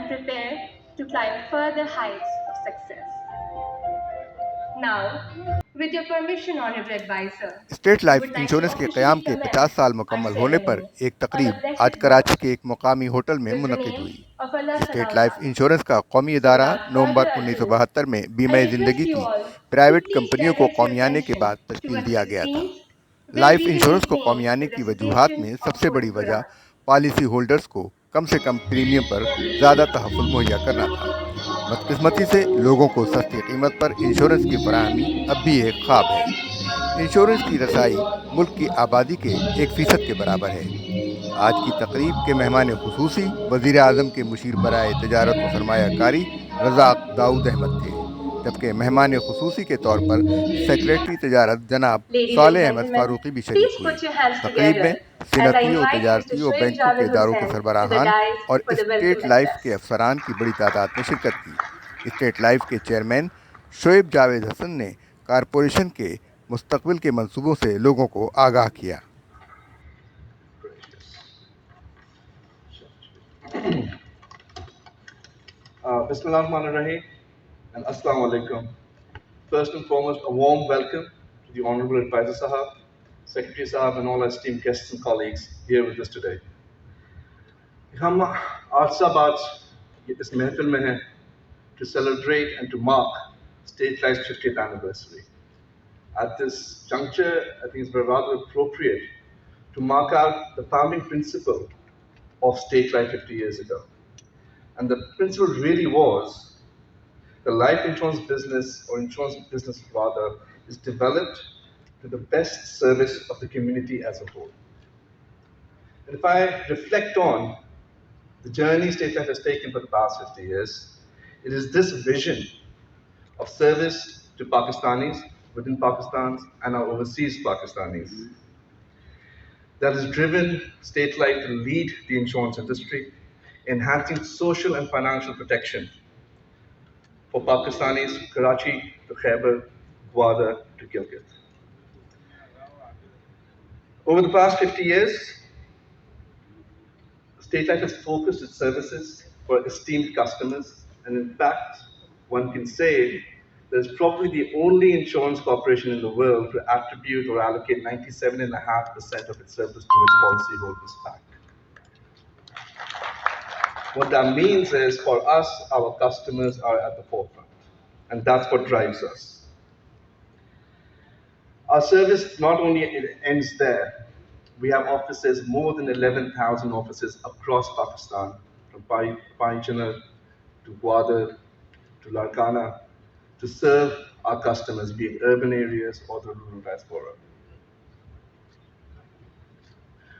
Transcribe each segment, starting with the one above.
and prepare to climb further heights of success. Now, with your permission, Honorable Advisor, state life would like to insurance کے officially قیام کے commence 50 سال our مکمل ہونے پر ceremony ایک on تقریب the blessed آج کراچی words کے ایک مقامی ہوٹل میں with the منعقد name ہوئی. of Allah state Ta'ala. Life insurance کا قومی So ادارہ without نومبر further ado, 1972 میں بیمہ I request زندگی you کی all to پرائیویٹ please کمپنیوں کو direct your قومیانے کے attention بعد تشکیل towards دیا the گیا تھا. screens where life we will insurance کو maintain قومیانے the کی وجوہات recitation میں of سب سے Holy بڑی وجہ Quran. پالیسی ہولڈرز کو کم سے کم پریمیم پر زیادہ تحفظ مہیا کرنا تھا. بدقسمتی سے لوگوں کو سستی قیمت پر انشورنس کی فراہمی اب بھی ایک خواب ہے. انشورنس کی رسائی ملک کی آبادی کے 1% کے برابر ہے. آج کی تقریب کے مہمان خصوصی وزیر اعظم کے مشیر برائے تجارت و سرمایہ کاری رزاق داؤد احمد تھے، جبکہ مہمان خصوصی کے طور پر سیکریٹری تجارت جناب Ladies and Saleh Ahmad gentlemen, Farooqui بھی please شریک ہوئے. put your hands تقریب میں together as I صنعتی و invite Mr. تجارتی و Shoaib بینکوں کے Javed اداروں کے Hussain to the سربراہان dais اور for the state welcome life address. کے افسران کی بڑی تعداد نے شرکت کی. اسٹیٹ لائف کے چیئرمین شعیب جاوید حسن نے کارپوریشن کے مستقبل کے منصوبوں سے لوگوں کو آگاہ کیا. Bismillah ar-Rahman ar-Rahim and Assalamu alaikum. First and foremost, a warm welcome to the Honorable Advisor Sahab, Secretary Sahab and all our esteemed guests and colleagues here with us today. हम आज सब आज इस महफिल में हैं to celebrate and to mark State Life's 50th anniversary. At this juncture, I think it's rather appropriate to mark out the founding principle of State Life 50 years ago. And the principle really was the life insurance business, or insurance business rather, is developed to the best service of the community as a whole. And if I reflect on the journey State Life has taken for the past 50 years, it is this vision of service to Pakistanis within Pakistan and our overseas Pakistanis that has driven State Life to lead the insurance industry, enhancing social and financial protection for Pakistanis from Karachi to Khyber, Gwadar to Gilgit. Over the past 50 years, State Life has focused its services for esteemed customers, and in fact, one can say that it's probably the only insurance corporation in the world to attribute or allocate 97.5% of its surplus to its policyholders back. What that means is, for us, our customers are at the forefront, and that's what drives us. Our service not only ends there, we have offices, more than 11,000 offices across Pakistan, from Panchana to Gwadar to Larkana, to serve our customers, be it urban areas or the rural diaspora.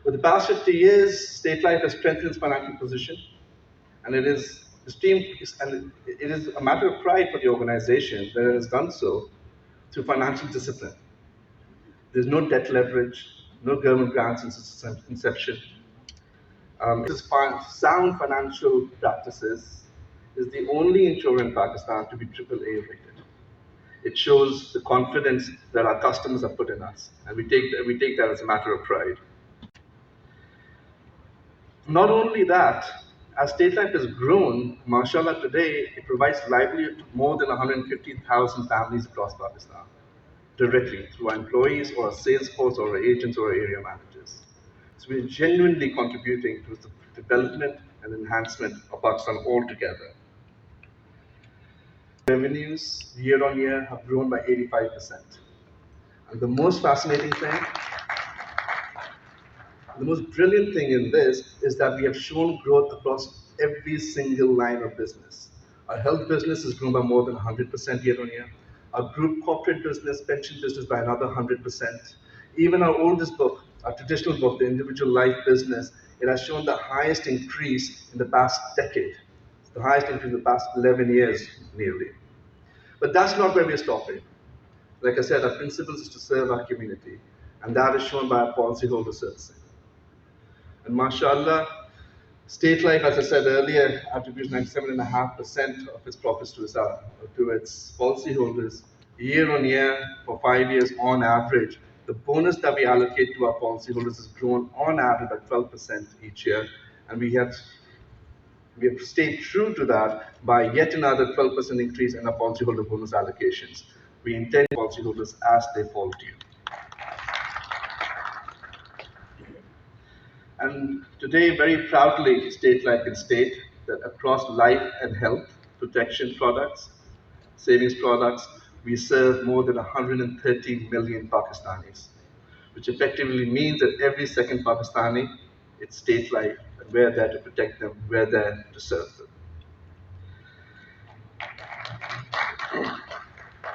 For the past 50 years, State Life has strengthened its financial position, and it is a matter of pride for the organization that it has done so through financial discipline. There's no debt leverage, no government grants since its inception. Sound financial practices is the only insurer in Pakistan to be AAA rated. It shows the confidence that our customers have put in us, and we take that as a matter of pride. Not only that, as State Life has grown, mashallah, today it provides livelihood to more than 150,000 families across Pakistan, directly through our employees or our sales force or our agents or our area managers. So we're genuinely contributing to the development and enhancement of Pakistan altogether. Revenues year on year have grown by 85%. And the most fascinating thing, the most brilliant thing in this is that we have shown growth across every single line of business. Our health business has grown by more than 100% year on year. Our group corporate business, pension business by another 100%. Even our oldest book, our traditional book, the individual life business, it has shown the highest increase in the past decade. It's the highest increase in the past 11 years nearly. But that's not where we're stopping. Like I said, our principle is to serve our community, and that is shown by our policyholder servicing. And mashallah, State Life, as I said earlier, attributes 97.5% of its profits to its policyholders. Year on year, for 5 years on average, the bonus that we allocate to our policyholders has grown on average by 12% each year, and we have We have stayed true to that by yet another 12% increase in our policyholder bonus allocations. We intend policyholders as they fall due. And today, very proudly, state like in state, that across life and health protection products, savings products, we serve more than 130 million Pakistanis, which effectively means that every second Pakistani, it's state life, and we're there to protect them, we're there to serve them.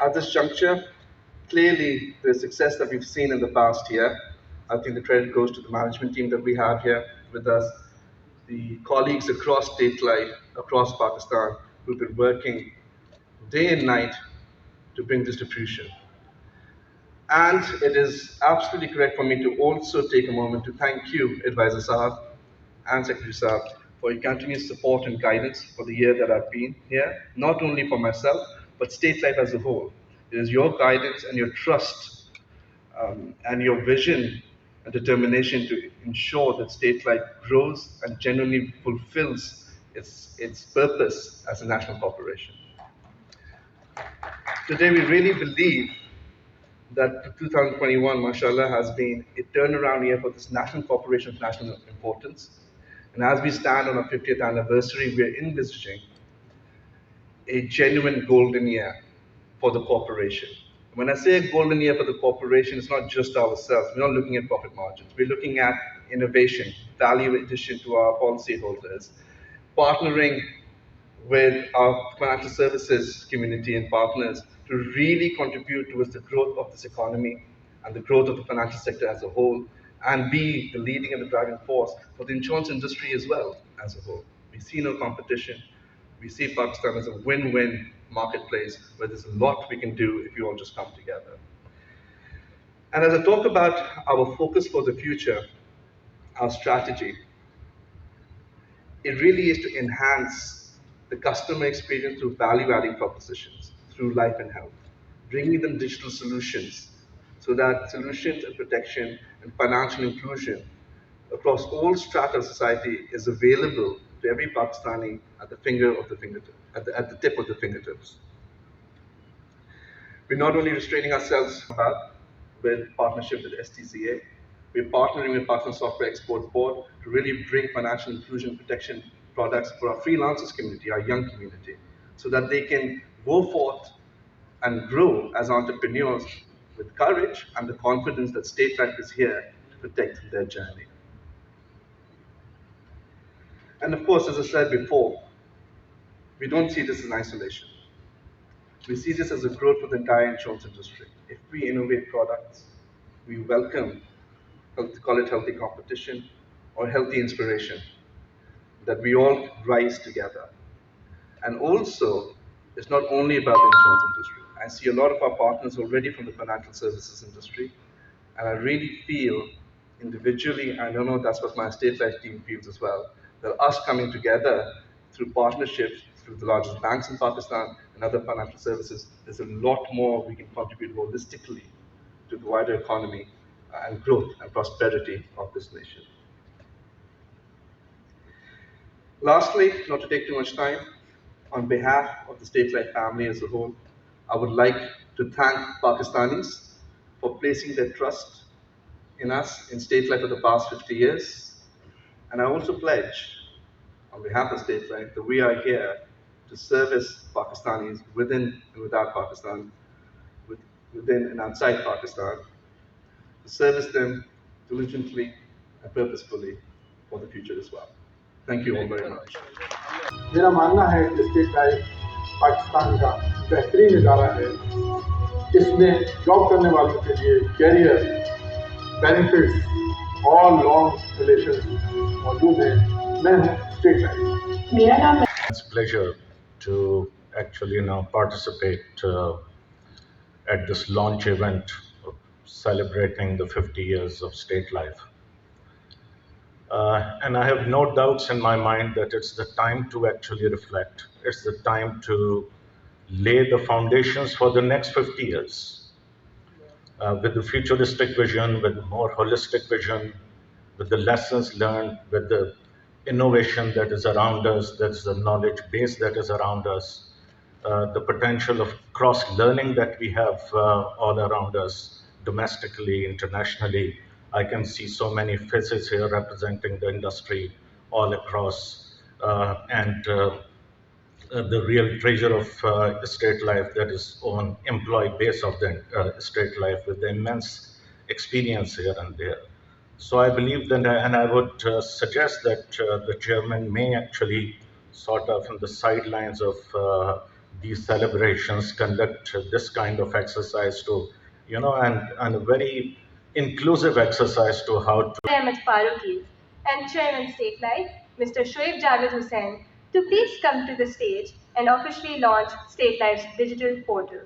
At this juncture, clearly the success that we've seen in the past year, I think the credit goes to the management team that we have here with us, the colleagues across state life, across Pakistan, who've been working day and night to bring this to fruition. And it is absolutely correct for me to also take a moment to thank you, Advisor Sahab and Secretary Sahab, for your continued support and guidance for the year that I've been here, not only for myself, but state life as a whole. It is your guidance and your trust and your vision and determination to ensure that state life grows and genuinely fulfills its purpose as a national corporation. Today, we really believe that 2021, mashallah, has been a turnaround year for this national corporation of national importance. And as we stand on our 50th anniversary, we are envisaging a genuine golden year for the corporation. When I say a golden year for the corporation, it's not just ourselves. We're not looking at profit margins. We're looking at innovation, value addition to our policyholders, partnering with our financial services community and partners to really contribute towards the growth of this economy and the growth of the financial sector as a whole, and be the leading and the driving force for the insurance industry as well as a whole. We see no competition. We see Pakistan as a win-win marketplace where there's a lot we can do if we all just come together. And as I talk about our focus for the future, our strategy, it really is to enhance the customer experience through value-adding propositions, through life and health, bringing them digital solutions so that solutions and protection and financial inclusion across all strata of society is available to every Pakistani at the tip of the fingertips. We're not only restraining ourselves with partnership with STCA, we're partnering with Pakistan Software Export Board to really bring financial inclusion protection products for our freelancers community, our young community, so that they can go forth and grow as entrepreneurs with courage and the confidence that State Life is here to protect their journey. And of course, as I said before, we don't see this in isolation. We see this as a growth for the entire insurance industry. If we innovate products, we welcome, call it healthy competition or healthy inspiration, that we all rise together. And also, it's not only about the insurance industry. I see a lot of our partners already from the financial services industry, and I really feel individually, and I don't know that's what my State Life team feels as well, that us coming together through partnerships, through the largest banks in Pakistan and other financial services, there's a lot more we can contribute holistically to the wider economy and growth and prosperity of this nation. Lastly, not to take too much time, on behalf of the State Life family as a whole, I would like to thank Pakistanis for placing their trust in us, in State Life for the past 50 years. And I also pledge, on behalf of State Life, that we are here to service Pakistanis within and without Pakistan, within and outside Pakistan, to service them diligently and purposefully for the future as well. Thank you all very much. मेरा मानना है कि state life Pakistan का बेहतरीन इदारा है। इसमें job करने वालों के लिए कैरियर बेनिफिट्स और लॉन्ग रिलेशन मौजूद हैं। मैं हूँ स्टेट लाइफ। मेरा नाम It's a pleasure to actually now participate at this launch event celebrating the 50 years of State Life. And I have no doubts in my mind that it's the time to actually reflect. It's the time to lay the foundations for the next 50 years with the futuristic vision, with the more holistic vision, with the lessons learned, with the innovation that is around us, that's the knowledge base that is around us, the potential of cross-learning that we have all around us, domestically, internationally. I can see so many faces here representing the industry all across, and the real treasure of estate life, that is on employee base of the estate life, with the immense experience here and there. So I believe that, and I would suggest that the chairman may actually sort of in the sidelines of these celebrations conduct this kind of exercise to, and a very inclusive exercise to how to Ahmed Faruqi and Chairman State Life, Mr. Shoaib Javed Hussain, to please come to the stage and officially launch State Life's digital portal.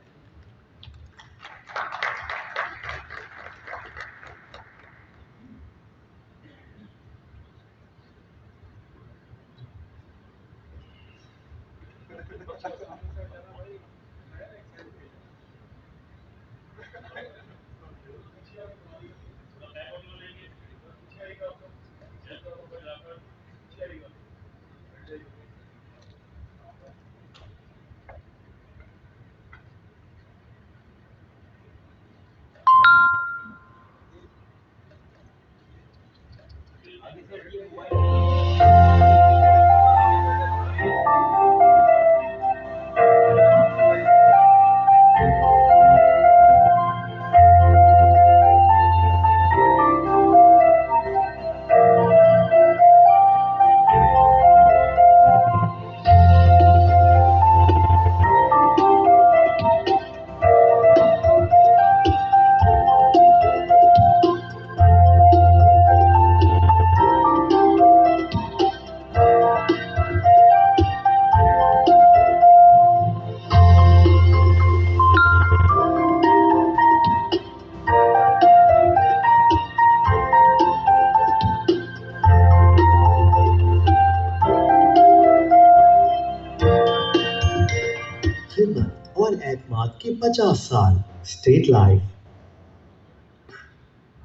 खिदमत और एतमाद के 50 साल state life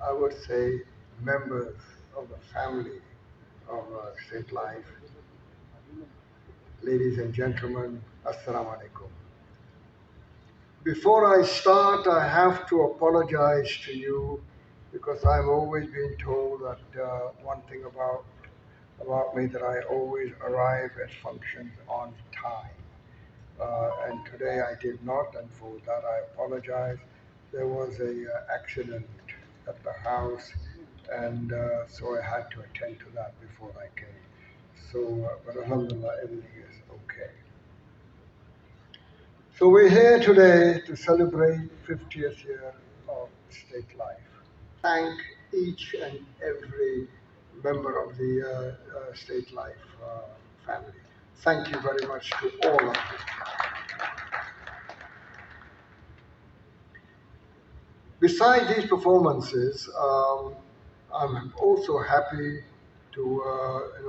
I would say members of the family of State Life, ladies and gentlemen, Assalamu alaikum. Before I start, I have to apologize to you because I've always been told that one thing about me, that I always arrive at functions on time. And today I did not, and for that I apologize. There was a accident at the house, and so I had to attend to that before I came. So, but alhamdulillah, everything is okay. So we're here today to celebrate 50th year of State Life. Thank each and every member of the State Life family. Thank you very much to all of you. Besides these performances, I'm also happy to